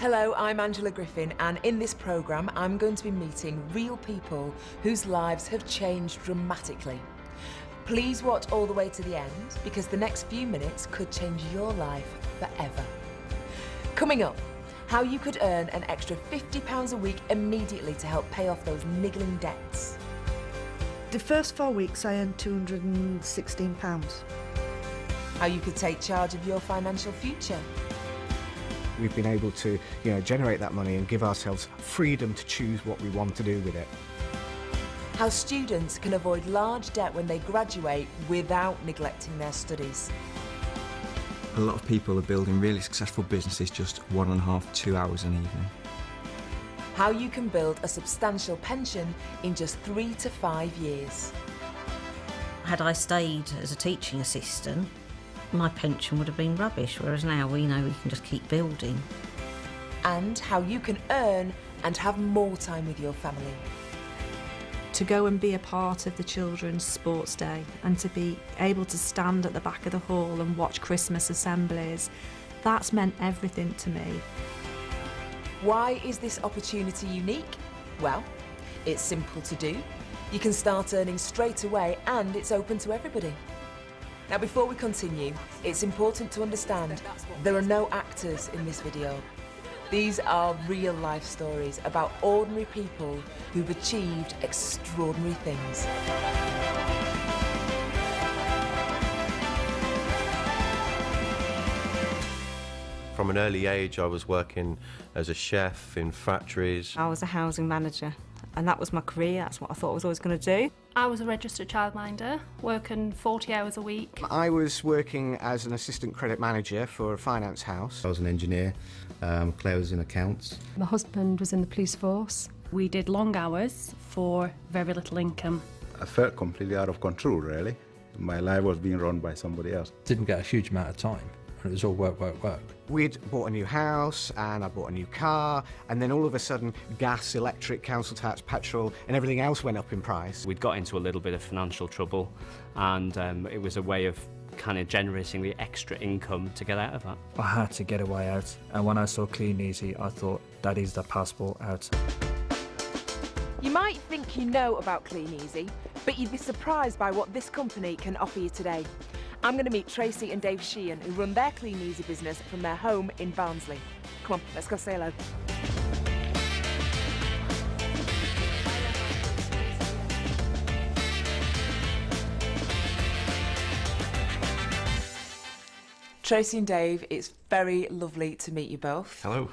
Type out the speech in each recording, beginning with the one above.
Hello, I'm Angela Griffin, and in this programme I'm going to be meeting real people whose lives have changed dramatically. Please watch all the way to the end, because the next few minutes could change your life forever. Coming up, how you could earn an extra £50 a week immediately to help pay off those niggling debts. The first 4 weeks I earned £216. How you could take charge of your financial future. We've been able to, generate that money and give ourselves freedom to choose what we want to do with it. How students can avoid large debt when they graduate without neglecting their studies. A lot of people are building really successful businesses just 1.5 to 2 hours an evening. How you can build a substantial pension in just 3 to 5 years. Had I stayed as a teaching assistant, my pension would have been rubbish, whereas now we know we can just keep building. And how you can earn and have more time with your family. To go and be a part of the children's sports day and to be able to stand at the back of the hall and watch Christmas assemblies, that's meant everything to me. Why is this opportunity unique? Well, it's simple to do. You can start earning straight away and it's open to everybody. Now, before we continue, it's important to understand there are no actors in this video. These are real life stories about ordinary people who've achieved extraordinary things. From an early age, I was working as a chef in factories. I was a housing manager and that was my career, that's what I thought I was always going to do. I was a registered childminder, working 40 hours a week. I was working as an assistant credit manager for a finance house. I was an engineer, Claire was in accounts. My husband was in the police force. We did long hours for very little income. I felt completely out of control, really. My life was being run by somebody else. Didn't get a huge amount of time, and it was all work, work, work. We'd bought a new house and I bought a new car, and then all of a sudden gas, electric, council tax, petrol and everything else went up in price. We'd got into a little bit of financial trouble, and it was a way of kind of generating the extra income to get out of that. I had to get a way out, and when I saw Clean Easy I thought that is the passport out. You might think you know about Clean Easy, but you'd be surprised by what this company can offer you today. I'm going to meet Tracy and Dave Sheehan, who run their Clean Easy business from their home in Barnsley. Come on, let's go say hello. Tracy and Dave, it's very lovely to meet you both. Hello.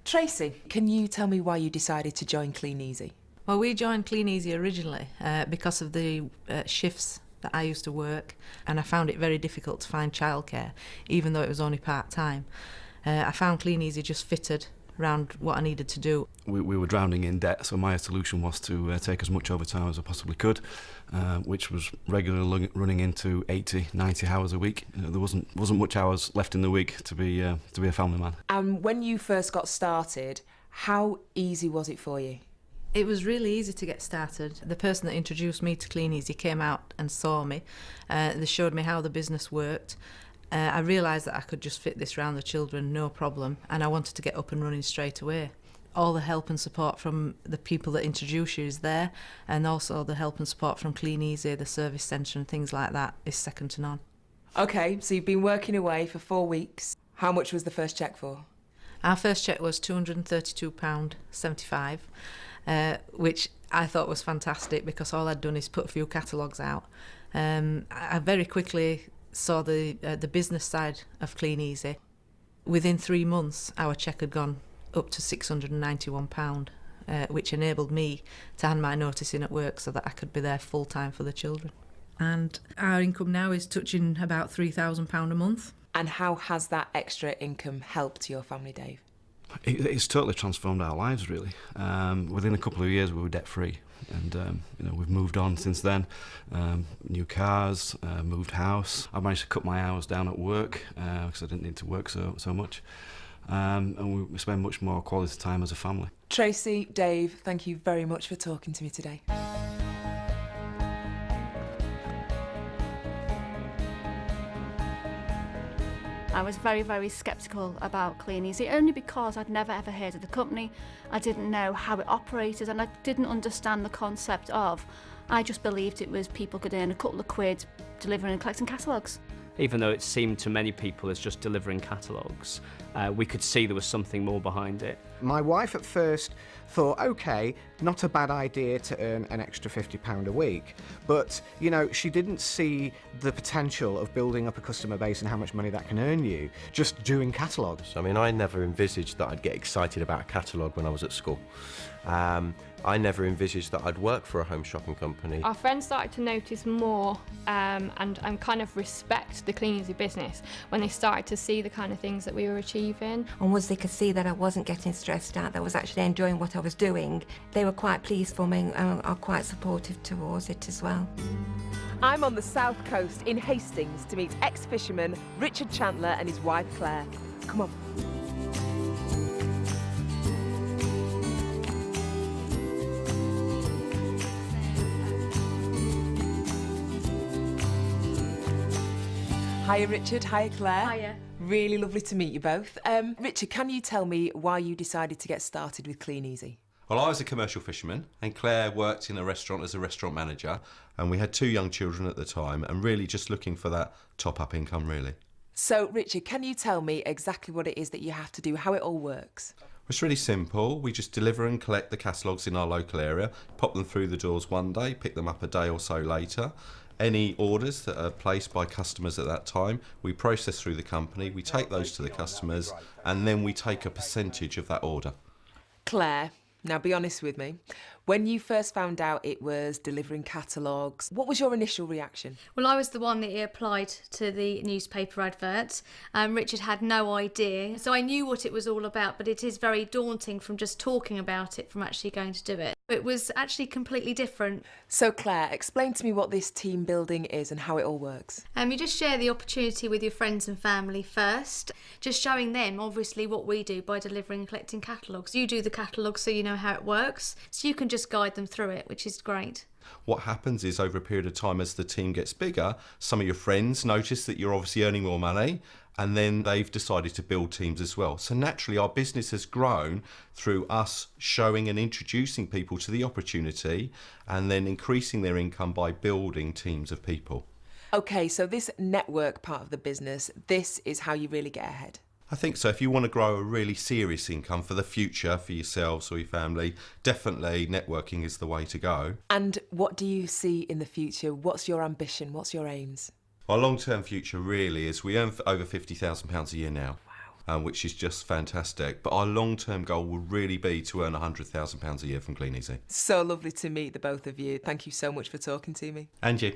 Tracy, can you tell me why you decided to join Clean Easy? Well, we joined Clean Easy originally because of the shifts that I used to work, and I found it very difficult to find childcare, even though it was only part-time. I found Clean Easy just fitted around what I needed to do. We were drowning in debt, so my solution was to take as much overtime as I possibly could, which was regularly running into 80, 90 hours a week. There wasn't much hours left in the week to be a family man. And when you first got started, how easy was it for you? It was really easy to get started. The person that introduced me to Clean Easy came out and saw me. They showed me how the business worked. I realised that I could just fit this around the children, no problem, and I wanted to get up and running straight away. All the help and support from the people that introduce you is there, and also the help and support from Clean Easy, the service centre and things like that is second to none. OK, so you've been working away for 4 weeks. How much was the first cheque for? Our first cheque was £232.75. Which I thought was fantastic because all I'd done is put a few catalogues out. I very quickly saw the business side of Clean Easy. Within 3 months, our cheque had gone up to £691, which enabled me to hand my notice in at work so that I could be there full-time for the children. And our income now is touching about £3,000 a month. And how has that extra income helped your family, Dave? It's totally transformed our lives, really. Within a couple of years, we were debt-free, and we've moved on since then. New cars, moved house. I managed to cut my hours down at work because I didn't need to work so much, and we spend much more quality time as a family. Tracy, Dave, thank you very much for talking to me today. I was very, very sceptical about Clean Easy, only because I'd never ever heard of the company. I didn't know how it operated, and I didn't understand the concept of. I just believed it was people could earn a couple of quid delivering and collecting catalogues. Even though it seemed to many people as just delivering catalogues, we could see there was something more behind it. My wife at first thought, OK, not a bad idea to earn an extra £50 a week. But, you know, she didn't see the potential of building up a customer base and how much money that can earn you just doing catalogues. I mean, I never envisaged that I'd get excited about a catalogue when I was at school. I never envisaged that I'd work for a home shopping company. Our friends started to notice more and kind of respect the Clean Easy business when they started to see the kind of things that we were achieving. And once they could see that I wasn't getting stressed out, that I was actually enjoying what I was doing, they were quite pleased for me and are quite supportive towards it as well. I'm on the south coast in Hastings to meet ex-fisherman Richard Chandler and his wife Claire. Come on. Hiya Richard, hiya Claire. Hiya. Really lovely to meet you both. Richard, can you tell me why you decided to get started with Clean Easy? Well, I was a commercial fisherman and Claire worked in a restaurant as a restaurant manager, and we had 2 young children at the time and really just looking for that top-up income, really. So, Richard, can you tell me exactly what it is that you have to do, how it all works? It's really simple. We just deliver and collect the catalogues in our local area, pop them through the doors one day, pick them up a day or so later. Any orders that are placed by customers at that time, we process through the company, we take those to the customers, and then we take a percentage of that order. Claire, now be honest with me. When you first found out it was delivering catalogues, what was your initial reaction? Well, I was the one that applied to the newspaper advert. Richard had no idea. So I knew what it was all about, but it is very daunting from just talking about it, from actually going to do it. It was actually completely different. So Claire, explain to me what this team building is and how it all works. You just share the opportunity with your friends and family first, just showing them obviously what we do by delivering and collecting catalogues. You do the catalogues so you know how it works, so you can just guide them through it, which is great. What happens is over a period of time as the team gets bigger, some of your friends notice that you're obviously earning more money, and then they've decided to build teams as well. So naturally our business has grown through us showing and introducing people to the opportunity and then increasing their income by building teams of people. Okay, so this network part of the business, this is how you really get ahead. I think so. If you want to grow a really serious income for the future, for yourselves or your family, definitely networking is the way to go. And what do you see in the future? What's your ambition? What's your aims? Our long-term future really is we earn over £50,000 a year now, which is just fantastic. But our long-term goal would really be to earn £100,000 a year from Clean Easy. So lovely to meet the both of you. Thank you so much for talking to me. And you.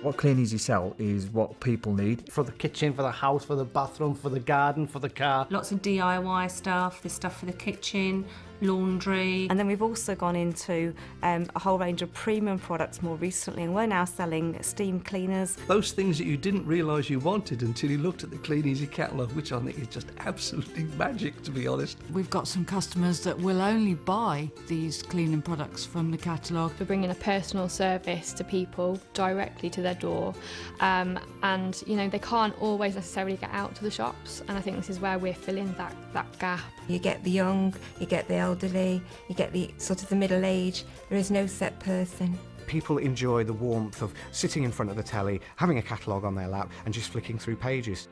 What Clean Easy sell is what people need. For the kitchen, for the house, for the bathroom, for the garden, for the car. Lots of DIY stuff, there's stuff for the kitchen, laundry. And then we've also gone into a whole range of premium products more recently, and we're now selling steam cleaners. Those things that you didn't realise you wanted until you looked at the Clean Easy catalogue, which I think is just absolutely magic, to be honest. We've got some customers that will only buy these cleaning products from the catalogue. We're bringing a personal service to people directly to their door, and you know, they can't always necessarily get out to the shops, and I think this is where we're filling that gap. You get the young, you get the elderly, you get the sort of the middle age. There is no set person. People enjoy the warmth of sitting in front of the telly, having a catalogue on their lap and just flicking through pages.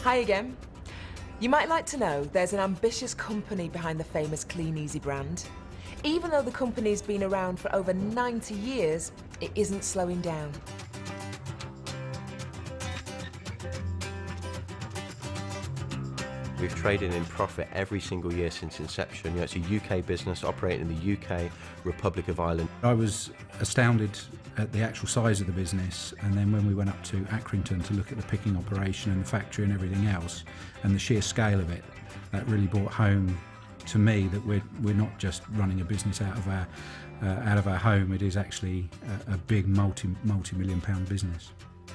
Hi again. You might like to know there's an ambitious company behind the famous Clean Easy brand. Even though the company's been around for over 90 years, it isn't slowing down. We've traded in profit every single year since inception. You know, it's a UK business operating in the UK, Republic of Ireland. I was astounded at the actual size of the business, and then when we went up to Accrington to look at the picking operation and the factory and everything else, and the sheer scale of it, that really brought home to me that we're not just running a business out of our home. It is actually a big multi-million pound business.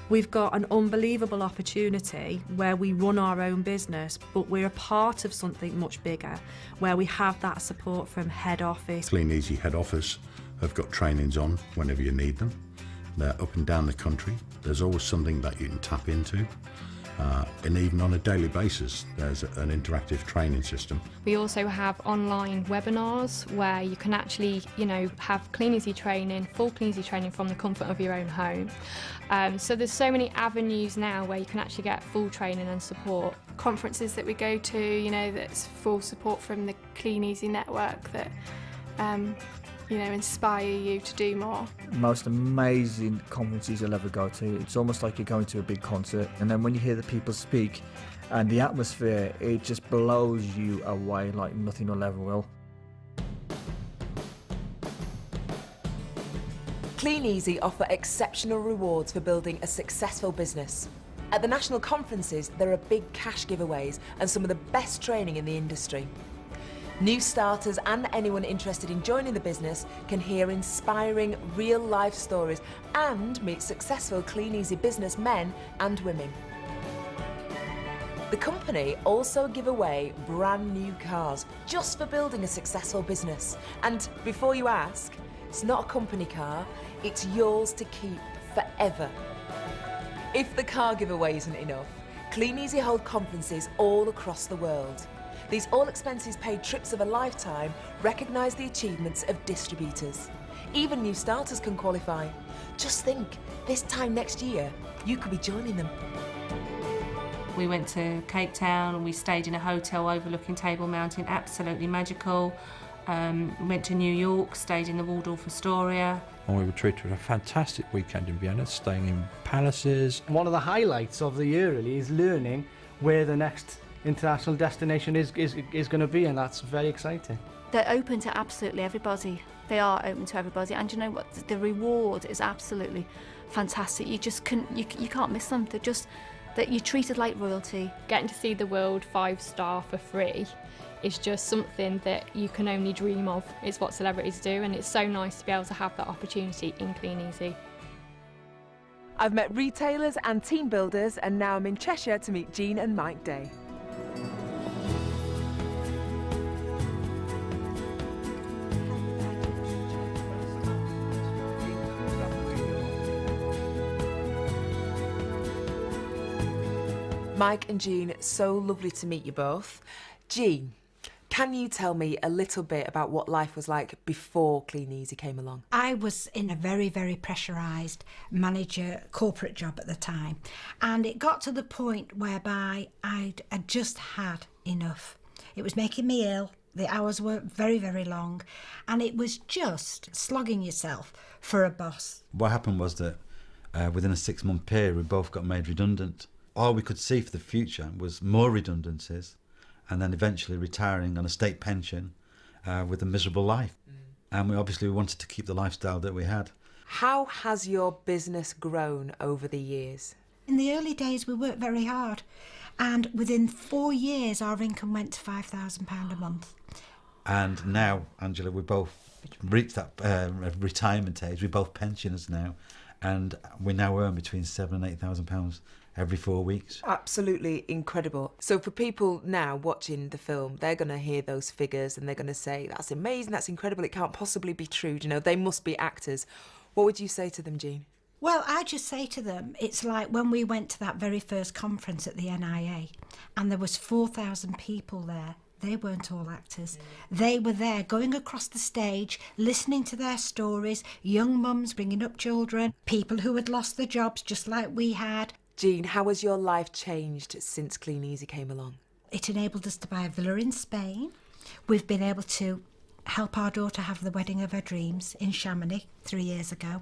We've got an unbelievable opportunity where we run our own business, but we're a part of something much bigger, where we have that support from head office. Clean Easy head office have got trainings on whenever you need them. They're up and down the country. There's always something that you can tap into. and even on a daily basis there's an interactive training system. We also have online webinars where you can actually, have Clean Easy training, full Clean Easy training from the comfort of your own home. So there's so many avenues now where you can actually get full training and support. Conferences that we go to, that's full support from the Clean Easy network that, inspire you to do more. Most amazing conferences you'll ever go to. It's almost like you're going to a big concert, and then when you hear the people speak and the atmosphere, it just blows you away like nothing will ever will. Clean Easy offer exceptional rewards for building a successful business. At the national conferences, there are big cash giveaways and some of the best training in the industry. New starters and anyone interested in joining the business can hear inspiring real-life stories and meet successful Clean Easy businessmen and women. The company also give away brand new cars just for building a successful business. And before you ask, it's not a company car, it's yours to keep forever. If the car giveaway isn't enough, Clean Easy hold conferences all across the world. These all-expenses-paid trips of a lifetime recognise the achievements of distributors. Even new starters can qualify. Just think, this time next year, you could be joining them. We went to Cape Town and we stayed in a hotel overlooking Table Mountain, absolutely magical. Went to New York, stayed in the Waldorf Astoria. And we were treated to a fantastic weekend in Vienna, staying in palaces. One of the highlights of the year really is learning where the next international destination is going to be, and that's very exciting. They're open to absolutely everybody. They are open to everybody, and you know what? The reward is absolutely fantastic. You just you can't miss them. They're just that you're treated like royalty. Getting to see the world 5-star for free is just something that you can only dream of. It's what celebrities do, and it's so nice to be able to have that opportunity in Clean Easy. I've met retailers and team builders, and now I'm in Cheshire to meet Jean and Mike Day. Mike and Jean, so lovely to meet you both. Jean, can you tell me a little bit about what life was like before Clean Easy came along? I was in a very, very pressurised manager corporate job at the time, and it got to the point whereby I'd just had enough. It was making me ill. The hours were very, very long, and it was just slogging yourself for a boss. What happened was that within a 6-month period, we both got made redundant. All we could see for the future was more redundancies, and then eventually retiring on a state pension with a miserable life. And we obviously wanted to keep the lifestyle that we had. How has your business grown over the years? In the early days, we worked very hard, and within 4 years, our income went to £5,000 a month. And now, Angela, we both reached that retirement age. We're both pensioners now, and we now earn between £7,000 and £8,000 every 4 weeks. Absolutely incredible. So for people now watching the film, they're going to hear those figures and they're going to say, that's amazing, that's incredible, it can't possibly be true, you know, they must be actors. What would you say to them, Jean? Well, I just say to them, it's like when we went to that very first conference at the NIA and there was 4,000 people there. They weren't all actors. They were there going across the stage, listening to their stories, young mums bringing up children, people who had lost their jobs just like we had. Jean, how has your life changed since Clean Easy came along? It enabled us to buy a villa in Spain. We've been able to help our daughter have the wedding of her dreams in Chamonix 3 years ago.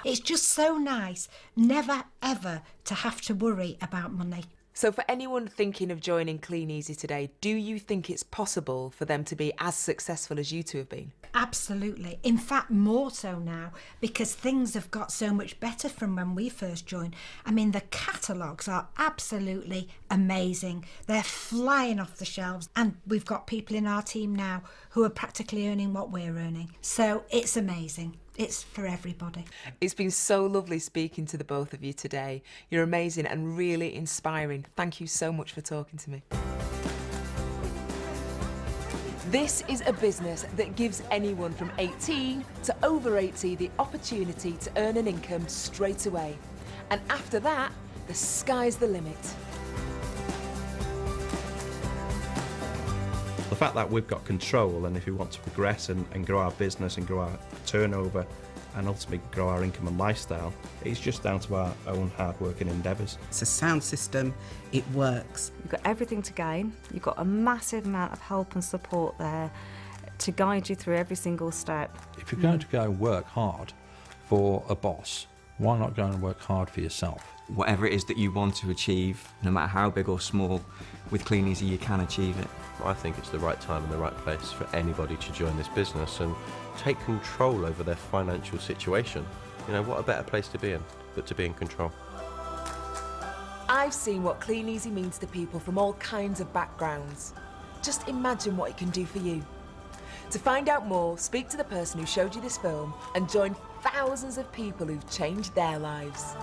It's just so nice never ever to have to worry about money. So for anyone thinking of joining Clean Easy today, do you think it's possible for them to be as successful as you two have been? Absolutely. In fact, more so now, because things have got so much better from when we first joined. I mean, the catalogues are absolutely amazing. They're flying off the shelves, and we've got people in our team now who are practically earning what we're earning. So it's amazing. It's for everybody. It's been so lovely speaking to the both of you today. You're amazing and really inspiring. Thank you so much for talking to me. This is a business that gives anyone from 18 to over 80 the opportunity to earn an income straight away. And after that, the sky's the limit. the fact that we've got control, and if we want to progress and grow our business and grow our turnover and ultimately grow our income and lifestyle, it's just down to our own hard working endeavours. It's a sound system, it works. You've got everything to gain, you've got a massive amount of help and support there to guide you through every single step. If you're going to go and work hard for a boss, why not go and work hard for yourself? Whatever it is that you want to achieve, no matter how big or small, with Clean Easy you can achieve it. I think it's the right time and the right place for anybody to join this business and take control over their financial situation. You know, what a better place to be in, but to be in control. I've seen what Clean Easy means to people from all kinds of backgrounds. Just imagine what it can do for you. To find out more, speak to the person who showed you this film and join thousands of people who've changed their lives.